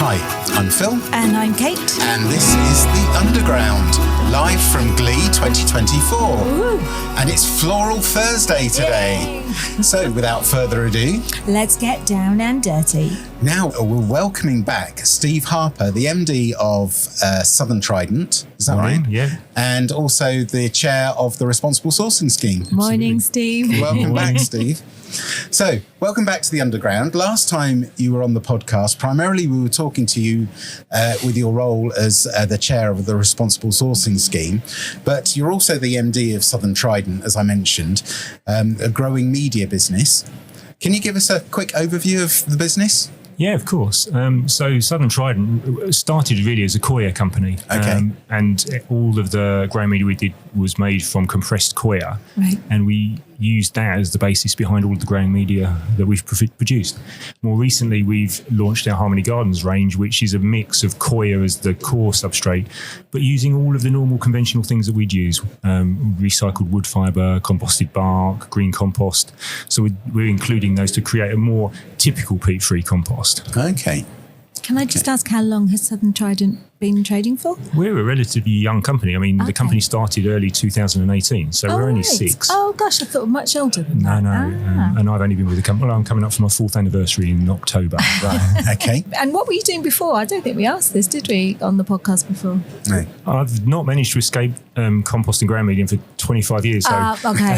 Hi, I'm Phil. And I'm Kate. And this is The Underground, live from Glee 2024. Ooh. And it's Floral Thursday today. Yay. So without further ado, let's get down and dirty. Now we're welcoming back Steve Harper, the MD of Southern Trident. Is that right? Yeah. And also the chair of the Responsible Sourcing Scheme. Morning, Steve. Welcome back, Steve. So, welcome back to The Underground. Last time you were on the podcast, primarily we were talking to you with your role as the chair of the Responsible Sourcing Scheme, but you're also the MD of Southern Trident, as I mentioned, a growing media business. Can you give us a quick overview of the business? Yeah, of course. So Southern Trident started really as a coir company. Okay. And all of the growing media we did was made from compressed coir. Right. And we used that as the basis behind all of the growing media that we've produced. More recently, we've launched our Harmony Gardens range, which is a mix of coir as the core substrate, but using all of the normal conventional things that we'd use. Recycled wood fibre, composted bark, green compost. So we're including those to create a more typical peat-free compost. Okay. Can I just ask, how long has Southern Trident been trading for? We're a relatively young company. I mean, the company started early 2018. So we're only 6. Oh, gosh, I thought much older than that. No. And I've only been with the company. Well, I'm coming up for my 4th anniversary in October. Right. Okay. And what were you doing before? I don't think we asked this, did we, on the podcast before? No. I've not managed to escape compost and ground medium for 25 years. So. Okay.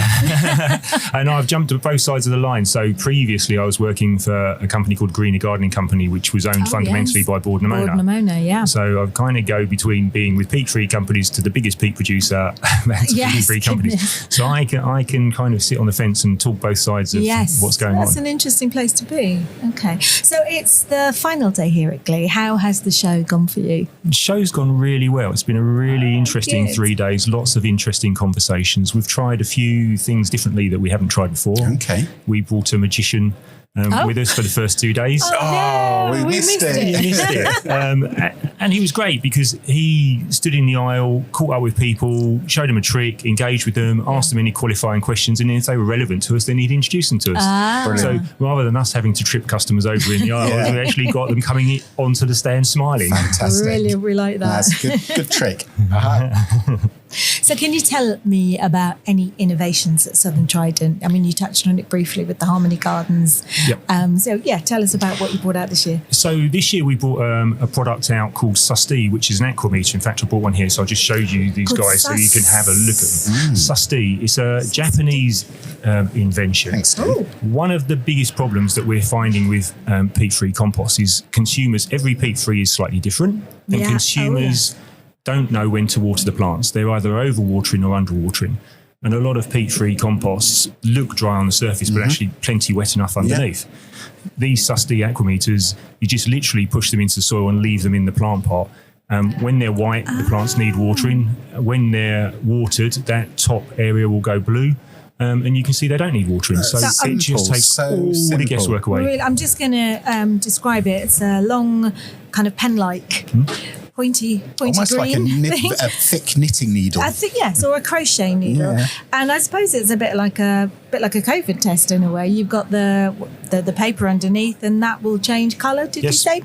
And I've jumped to both sides of the line. So previously I was working for a company called Greener Gardening Company, which was owned fundamentally by Bord and Bord and Amona, yeah. So I've kind of go between being with peat-free companies to the biggest peat producer and to peat-free companies. So I can kind of sit on the fence and talk both sides of what's going on. That's an interesting place to be. Okay. So it's the final day here at Glee. How has the show gone for you? The show's gone really well. It's been a really interesting 3 days, lots of interesting conversations. We've tried a few things differently that we haven't tried before. Okay. We brought a magician with us for the first 2 days. We missed it. And he was great because he stood in the aisle, caught up with people, showed them a trick, engaged with them, asked them any qualifying questions, and if they were relevant to us, then he'd introduce them to us. So rather than us having to trip customers over in the aisle, we actually got them coming onto the stand smiling. Fantastic. Brilliant, we like that. That's a good trick. Uh-huh. So can you tell me about any innovations at Southern Trident? I mean, you touched on it briefly with the Harmony Gardens. Yep. Tell us about what you brought out this year. So this year we brought a product out called Sassy, which is an aqua meter. In fact, I brought one here, so I just showed you these guys so you can have a look at them. Sassy is a Japanese invention. Thanks, Steve. One of the biggest problems that we're finding with peat-free compost is consumers, every peat-free is slightly different, and consumers don't know when to water the plants. They're either overwatering or underwatering. And a lot of peat-free composts look dry on the surface, but actually plenty wet enough underneath. Yeah. These Sassy aquameters, you just literally push them into the soil and leave them in the plant pot. When they're white, the plants need watering. When they're watered, that top area will go blue. And you can see they don't need watering. So it just takes all the guesswork away. Really, I'm just going to describe it. It's a long kind of pen-like... Pointy almost green like a thick knitting needle. I think yes, or a crochet needle. Yeah. And I suppose it's a bit like a COVID test in a way. You've got the paper underneath, and that will change colour. Did you say?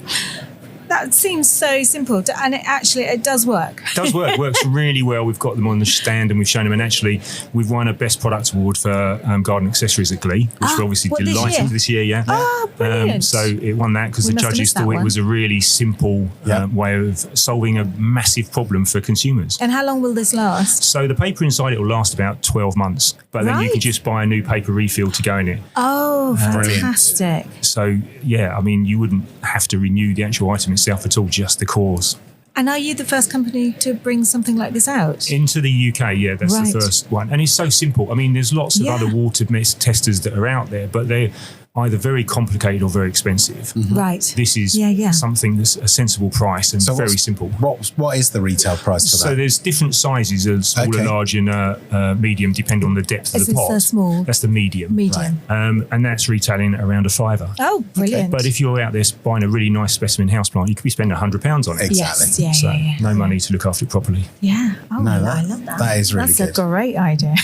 That seems so simple, and it does work. It does work. Works really well. We've got them on the stand and we've shown them. And actually, we've won a Best Product Award for garden accessories at Glee, which we're obviously delighted this year. Yeah. Oh, brilliant. So it won that because the judges thought it was a really simple way of solving a massive problem for consumers. And how long will this last? So the paper inside it will last about 12 months, but then you can just buy a new paper refill to go in it. Oh, fantastic. So, I mean, you wouldn't have to renew the actual item itself at all, just the cores. And are you the first company to bring something like this out? Into the UK, that's the first one. And it's so simple. I mean, there's lots of other water testers that are out there, but they're either very complicated or very expensive. Right. This is something that's a sensible price and very simple. What is the retail price for that? So there's different sizes of small, large and medium, depending on the depth of the pot. That's the small? That's the medium. Medium. Right. And that's retailing at around £5. Oh, brilliant. But if you're out there buying a really nice specimen houseplant, you could be spending £100 on it. Exactly. Yes. No money to look after it properly. Yeah. Oh, I love that. That is really good. That's a great idea.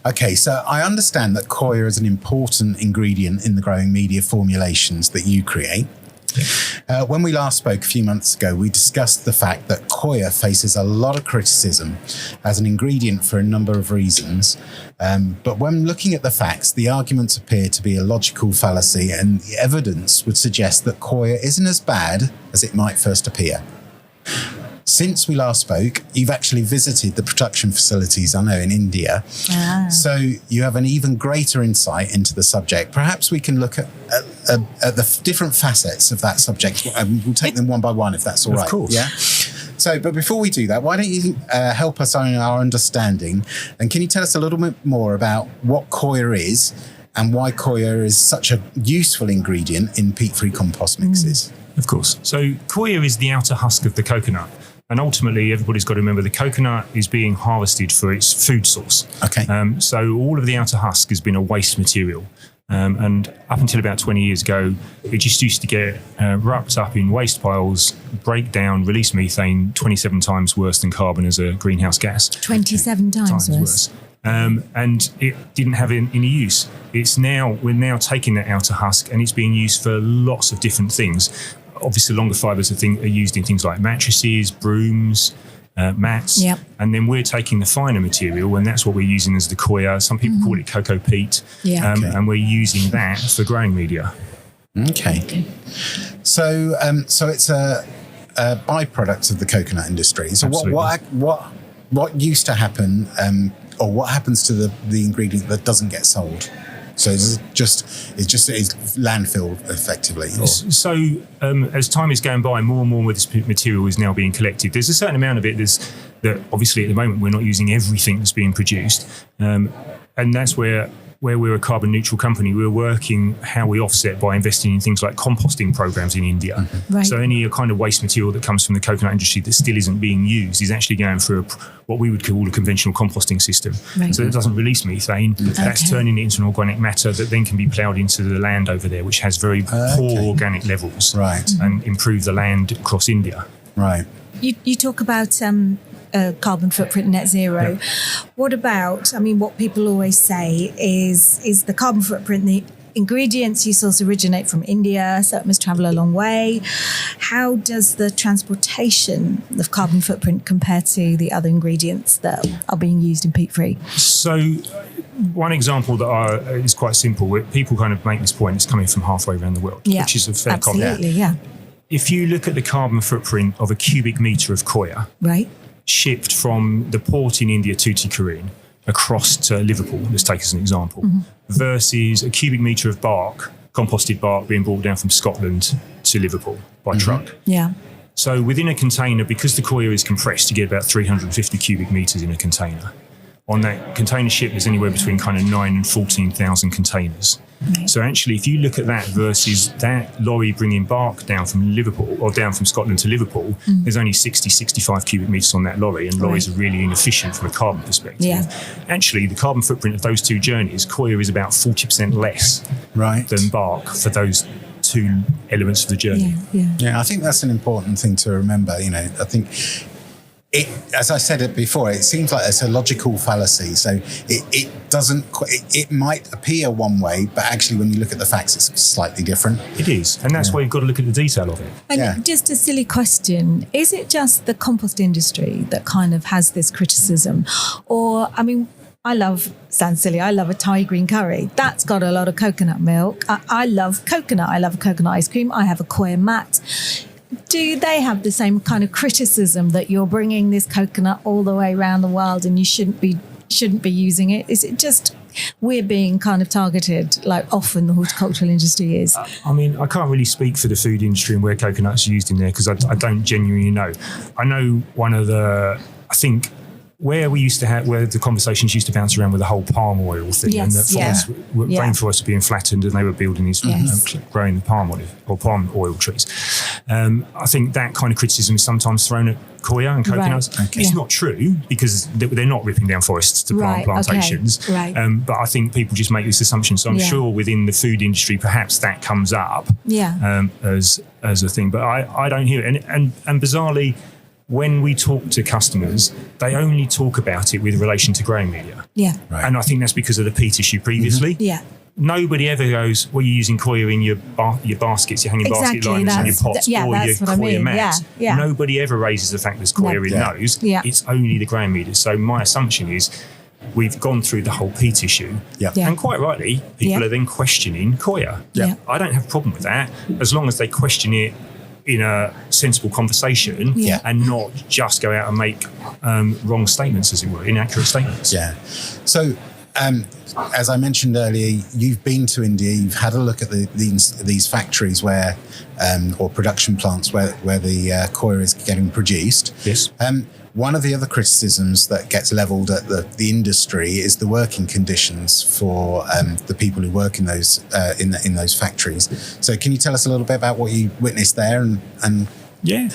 Okay, so I understand that coir is an important ingredient in the growing media formulations that you create. When we last spoke a few months ago, we discussed the fact that coir faces a lot of criticism as an ingredient for a number of reasons. But when looking at the facts, the arguments appear to be a logical fallacy, and the evidence would suggest that coir isn't as bad as it might first appear. Since we last spoke, you've actually visited the production facilities, I know, in India. So you have an even greater insight into the subject. Perhaps we can look at the different facets of that subject. We'll take them one by one, if that's all right. Of course. Yeah. So, but before we do that, why don't you help us on our understanding? And can you tell us a little bit more about what coir is and why coir is such a useful ingredient in peat-free compost mixes? Of course. So coir is the outer husk of the coconut. And ultimately, everybody's got to remember the coconut is being harvested for its food source. Okay. So all of the outer husk has been a waste material. And up until about 20 years ago, it just used to get wrapped up in waste piles, break down, release methane 27 times worse than carbon as a greenhouse gas. 27 times worse. And it didn't have any use. We're now taking that outer husk and it's being used for lots of different things. Obviously, longer fibres are used in things like mattresses, brooms, mats. Yep. And then we're taking the finer material, and that's what we're using as the coir. Some people call it cocoa peat. Yeah. And we're using that for growing media. Okay. So it's a byproduct of the coconut industry. So what used to happen, or what happens to the ingredient that doesn't get sold? So it's just landfill effectively. So as time is going by, more and more of this material is now being collected. There's a certain amount of it that obviously at the moment we're not using everything that's being produced, and that's where we're a carbon neutral company. We're working how we offset by investing in things like composting programs in India. Mm-hmm. Right. So any kind of waste material that comes from the coconut industry that still isn't being used is actually going through what we would call a conventional composting system. Right. So it doesn't release methane. That's turning it into an organic matter that then can be ploughed into the land over there, which has very poor organic levels. Right. And improve the land across India. Right. You talk about carbon footprint net zero. Yeah. What about, what people always say is the carbon footprint, the ingredients you source originate from India, so it must travel a long way. How does the transportation of carbon footprint compare to the other ingredients that are being used in peat-free? So one example that is quite simple, where people kind of make this point, it's coming from halfway around the world, which is a fair comment. Absolutely, yeah. If you look at the carbon footprint of a cubic metre of coir, right, shipped from the port in India, Tuticorin, across to Liverpool, let's take as an example, versus a cubic metre of bark, composted bark, being brought down from Scotland to Liverpool by truck. Yeah. So within a container, because the coir is compressed, you get about 350 cubic metres in a container. On that container ship, there's anywhere between kind of 9,000 and 14,000 containers. Right. So actually, if you look at that versus that lorry bringing bark down from Liverpool or down from Scotland to Liverpool, there's only 60, 65 cubic metres on that lorry, and lorries are really inefficient from a carbon perspective. Yeah. Actually, the carbon footprint of those two journeys, coir is about 40% less than bark for those two elements of the journey. Yeah, I think that's an important thing to remember. I think as I said it before, it seems like it's a logical fallacy. So it might appear one way, but actually when you look at the facts, it's slightly different. It is. And that's why you've got to look at the detail of it. And just a silly question, is it just the compost industry that kind of has this criticism? Or, sounds silly, I love a Thai green curry. That's got a lot of coconut milk. I love coconut. I love a coconut ice cream. I have a coir mat. Do they have the same kind of criticism that you're bringing this coconut all the way around the world and you shouldn't be using it? Is it just we're being kind of targeted, like often the horticultural industry is? I can't really speak for the food industry and where coconut's used in there because I don't genuinely know. I know where the conversations used to bounce around with the whole palm oil thing, and that rainforests were being flattened and they were building these, growing the palm oil trees. I think that kind of criticism is sometimes thrown at coir and coconuts. Right. Okay. It's not true because they're not ripping down forests to plant plantations. Okay. Right. But I think people just make this assumption. So I'm sure within the food industry, perhaps that comes up as a thing. But I don't hear it. And bizarrely, when we talk to customers, they only talk about it with relation to growing media. Yeah. Right. And I think that's because of the peat issue previously. Yeah. nobody ever goes, well, you're using coir in your baskets, your hanging basket liners and your pots, or your coir mats. Yeah. Nobody ever raises the fact there's coir in those. Yeah. It's only the gram meters. So my assumption is we've gone through the whole peat issue. Yeah. And quite rightly, people are then questioning coir. Yeah. I don't have a problem with that as long as they question it in a sensible conversation and not just go out and make wrong statements, as it were, inaccurate statements. Yeah. So, as I mentioned earlier, you've been to India, you've had a look at these factories where, or production plants where the coir is getting produced. Yes. One of the other criticisms that gets levelled at the industry is the working conditions for the people who work in those in those factories. So can you tell us a little bit about what you witnessed there and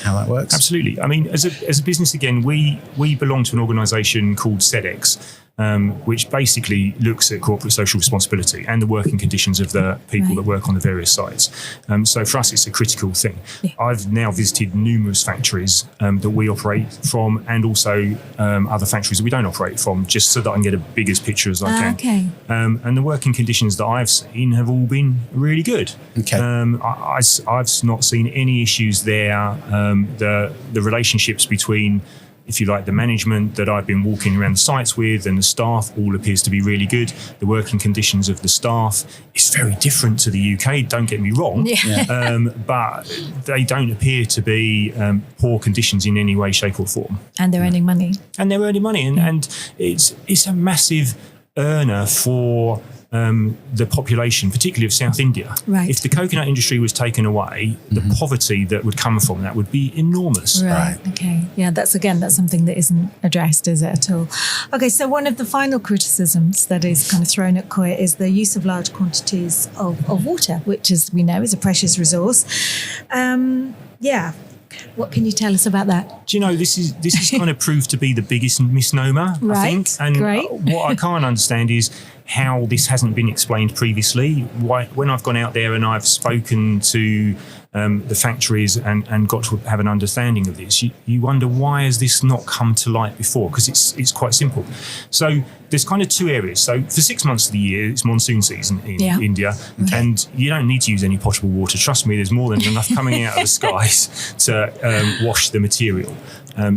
how that works? Absolutely. I mean, as a business, again, we belong to an organisation called SEDEX, which basically looks at corporate social responsibility and the working conditions of the people that work on the various sites. So for us, it's a critical thing. Yeah. I've now visited numerous factories that we operate from, and also other factories that we don't operate from, just so that I can get a biggest picture as I can. Okay. And the working conditions that I've seen have all been really good. Okay. I've not seen any issues there. The relationships between, if you like, the management that I've been walking around the sites with and the staff all appears to be really good. The working conditions of the staff is very different to the UK, don't get me wrong, but they don't appear to be poor conditions in any way, shape or form. And they're earning money. And it's a massive earner for the population, particularly of South India. Right. If the coconut industry was taken away, the poverty that would come from that would be enormous. Right. Okay. Yeah, that's something that isn't addressed, is it, at all? Okay, so one of the final criticisms that is kind of thrown at coir is the use of large quantities of water, which, as we know, is a precious resource. What can you tell us about that? Do you know, this is kind of proved to be the biggest misnomer, I think. And what I can't understand is how this hasn't been explained previously. When I've gone out there and I've spoken to the factories and got to have an understanding of this, you wonder, why has this not come to light before? Because it's quite simple. So there's kind of two areas. So for 6 months of the year, it's monsoon season in India, and you don't need to use any potable water. Trust me, there's more than enough coming out of the skies to wash the material.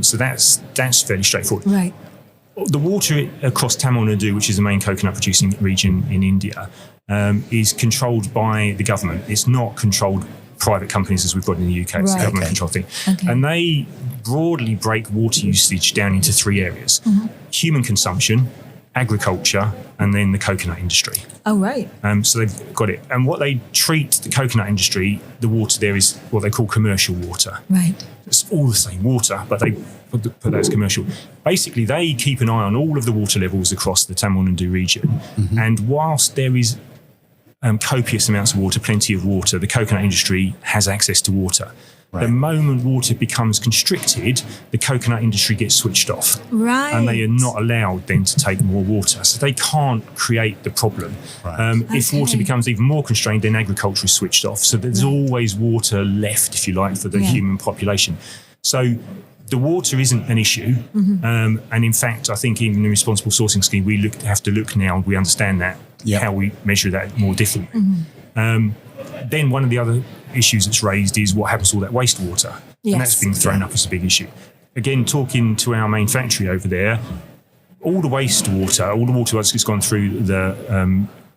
So that's fairly straightforward. Right. The water across Tamil Nadu, which is the main coconut producing region in India, is controlled by the government. It's not controlled private companies as we've got in the UK. It's a government controlled thing. Okay. And they broadly break water usage down into three areas: human consumption, agriculture, and then the coconut industry. Oh, right. So they've got it. And what they treat the coconut industry, the water there is what they call commercial water. Right. It's all the same water, but they put that as commercial. Basically, they keep an eye on all of the water levels across the Tamil Nadu region. And whilst there is copious amounts of water, plenty of water, the coconut industry has access to water. Right. The moment water becomes constricted, the coconut industry gets switched off. Right. And they are not allowed then to take more water. So they can't create the problem. Right. If water becomes even more constrained, then agriculture is switched off. So there's always water left, if you like, for the human population. So the water isn't an issue. And in fact, I think in the responsible sourcing scheme, we have to look now, we understand that, how we measure that more differently. Then one of the other issues that's raised is what happens to all that wastewater. Yes. And that's been thrown up as a big issue. Again, talking to our main factory over there, all the wastewater, all the water that's gone through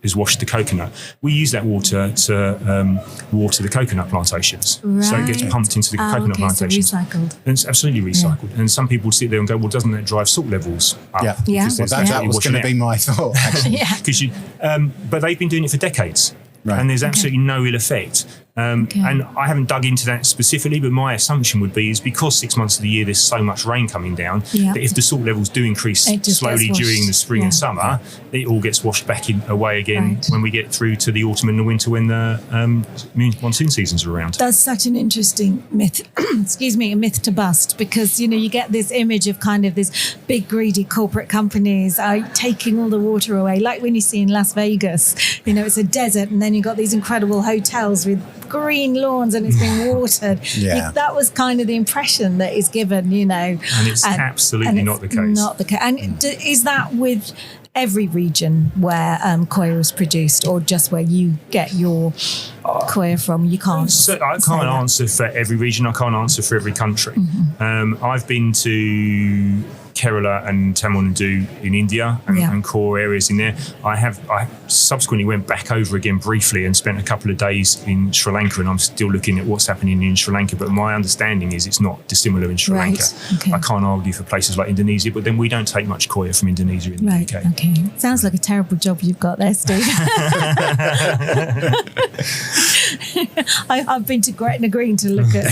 is washed the coconut. We use that water to water the coconut plantations. Right. So it gets pumped into the coconut plantations. So recycled. And it's absolutely recycled. And some people sit there and go, well, doesn't that drive salt levels up? Yeah. Well, that was going to be my thought, actually. But they've been doing it for decades. Right. And there's absolutely no ill effect. And I haven't dug into that specifically, but my assumption would be is because 6 months of the year there's so much rain coming down, that if the salt levels do increase slowly during the spring and summer, it all gets washed back away again when we get through to the autumn and the winter when the monsoon seasons are around. That's such an interesting myth, a myth to bust, because, you get this image of kind of this big greedy corporate companies taking all the water away, like when you see in Las Vegas, it's a desert and then you've got these incredible hotels with green lawns and it's being watered. That was kind of the impression that is given, And it's absolutely not the case. Not the case. And is that with every region where coir is produced, or just where you get your coir from? You can't. So I can't answer for every region. I can't answer for every country. I've been to Kerala and Tamil Nadu in India and core areas in there. I subsequently went back over again briefly and spent a couple of days in Sri Lanka, and I'm still looking at what's happening in Sri Lanka. But my understanding is it's not dissimilar in Sri Lanka. Okay. I can't argue for places like Indonesia, but then we don't take much coir from Indonesia in the UK. Okay. Sounds like a terrible job you've got there, Steve. I've been to Gretna Green to look at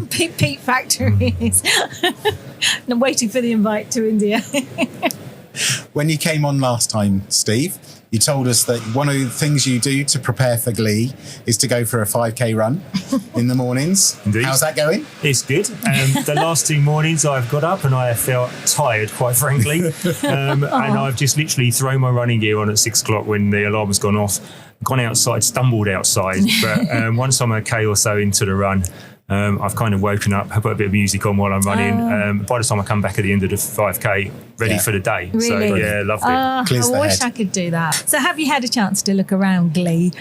peat factories. And I'm waiting for the invite to India. When you came on last time, Steve, you told us that one of the things you do to prepare for Glee is to go for a 5K run in the mornings. Indeed. How's that going? It's good. The last 2 mornings I've got up and I have felt tired, quite frankly. And I've just literally thrown my running gear on at 6 o'clock when the alarm has gone off, gone outside, stumbled outside. But once I'm a K or so into the run, I've kind of woken up, I put a bit of music on while I'm running. By the time I come back at the end of the 5K, ready for the day. Really? So, yeah, loved it. I wish I could do that. So have you had a chance to look around Glee?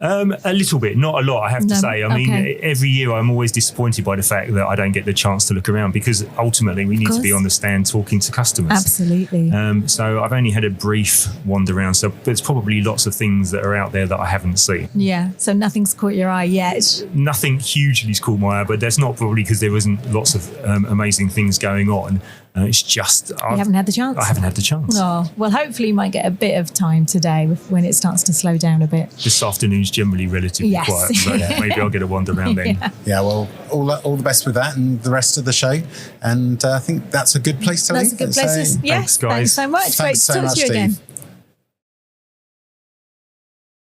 A little bit, not a lot, I have to say. I mean, every year I'm always disappointed by the fact that I don't get the chance to look around, because ultimately we need to be on the stand talking to customers. Absolutely. So I've only had a brief wander around. So there's probably lots of things that are out there that I haven't seen. Yeah. So nothing's caught your eye yet. Nothing hugely's caught my eye, but that's not probably because there isn't lots of amazing things going on. It's just... You haven't had the chance? I haven't had the chance. Oh, well, hopefully you might get a bit of time today when it starts to slow down a bit. This afternoon's generally relatively quiet, so maybe I'll get a wander around then. Yeah, well, all the best with that and the rest of the show. And I think that's a good place to leave. That's a good place to... Yes, thanks, guys. Thanks so much. Thanks Great to talk to you Steve. again.